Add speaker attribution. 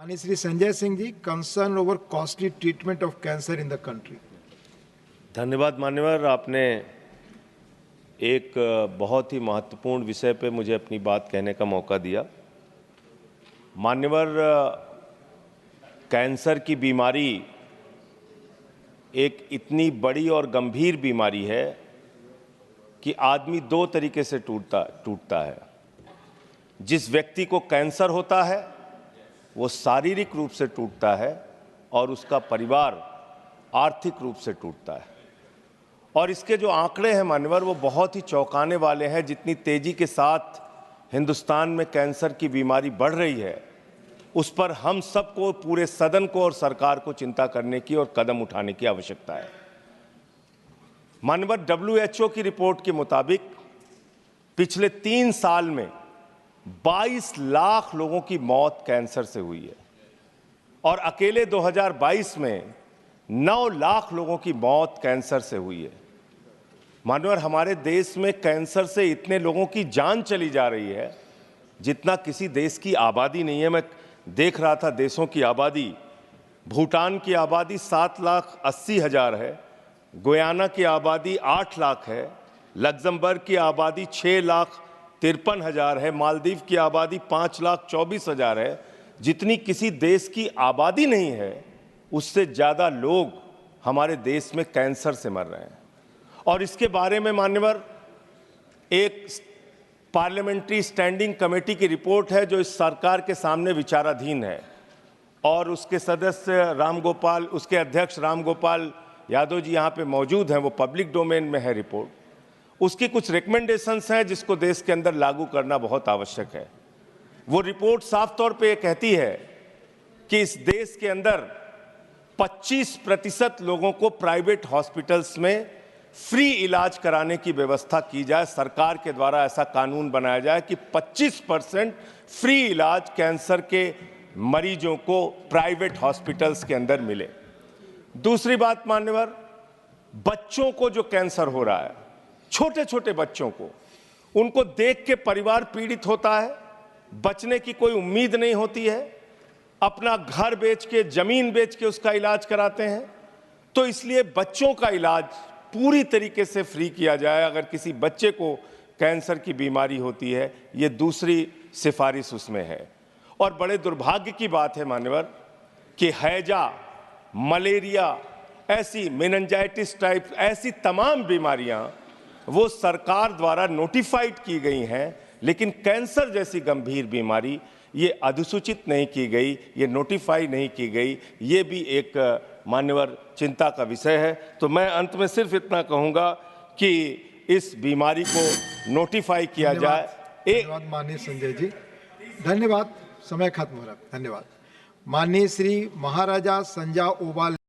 Speaker 1: माननीय Shri Sanjay Singh ji, concern over costly treatment of cancer in the country.
Speaker 2: धन्यवाद मान्यवर, आपने एक बहुत ही महत्वपूर्ण विषय पे मुझे अपनी बात कहने का मौका दिया। मान्यवर, कैंसर की बीमारी एक इतनी बड़ी और गंभीर बीमारी है कि आदमी दो तरीके से टूटता है। जिस व्यक्ति को कैंसर होता है वो शारीरिक रूप से टूटता है और उसका परिवार आर्थिक रूप से टूटता है। और इसके जो आंकड़े हैं मान्यवर, वो बहुत ही चौंकाने वाले हैं। जितनी तेजी के साथ हिंदुस्तान में कैंसर की बीमारी बढ़ रही है, उस पर हम सबको, पूरे सदन को और सरकार को चिंता करने की और कदम उठाने की आवश्यकता है। मान्यवर, WHO की रिपोर्ट के मुताबिक पिछले 3 साल में 22 लाख लोगों की मौत कैंसर से हुई है और अकेले 2022 में 9 लाख लोगों की मौत कैंसर से हुई है। मानवर, हमारे देश में कैंसर से इतने लोगों की जान चली जा रही है जितना किसी देश की आबादी नहीं है। मैं देख रहा था देशों की आबादी, भूटान की आबादी 7,80,000 है, गुयाना की आबादी 8 लाख है, लग्जमबर्ग की आबादी 6,53,000 है, मालदीव की आबादी 5,24,000 है। जितनी किसी देश की आबादी नहीं है, उससे ज़्यादा लोग हमारे देश में कैंसर से मर रहे हैं। और इसके बारे में मान्यवर, एक पार्लियामेंट्री स्टैंडिंग कमेटी की रिपोर्ट है जो इस सरकार के सामने विचाराधीन है और उसके उसके अध्यक्ष राम गोपाल यादव जी यहाँ पे मौजूद हैं। वो पब्लिक डोमेन में है रिपोर्ट। उसकी कुछ रिकमेंडेशंस हैं जिसको देश के अंदर लागू करना बहुत आवश्यक है। वो रिपोर्ट साफ तौर पे ये कहती है कि इस देश के अंदर 25% लोगों को प्राइवेट हॉस्पिटल्स में फ्री इलाज कराने की व्यवस्था की जाए। सरकार के द्वारा ऐसा कानून बनाया जाए कि 25% फ्री इलाज कैंसर के मरीजों को प्राइवेट हॉस्पिटल्स के अंदर मिले। दूसरी बात मान्यवर, बच्चों को जो कैंसर हो रहा है, छोटे छोटे बच्चों को, उनको देख के परिवार पीड़ित होता है, बचने की कोई उम्मीद नहीं होती है, अपना घर बेच के, जमीन बेच के उसका इलाज कराते हैं। तो इसलिए बच्चों का इलाज पूरी तरीके से फ्री किया जाए अगर किसी बच्चे को कैंसर की बीमारी होती है। ये दूसरी सिफारिश उसमें है। और बड़े दुर्भाग्य की बात है मान्यवर कि हैजा, मलेरिया, ऐसी मेनिंजाइटिस टाइप ऐसी तमाम बीमारियां वो सरकार द्वारा नोटिफाइड की गई हैं, लेकिन कैंसर जैसी गंभीर बीमारी ये अधिसूचित नहीं की गई, ये नोटिफाई नहीं की गई। ये भी एक मान्यवर चिंता का विषय है। तो मैं अंत में सिर्फ इतना कहूंगा कि इस बीमारी को नोटिफाई किया जाए।
Speaker 1: धन्यवाद माननीय संजय जी, धन्यवाद। समय खत्म हो रहा है। धन्यवाद। माननीय श्री महाराजा संजा ओबाल।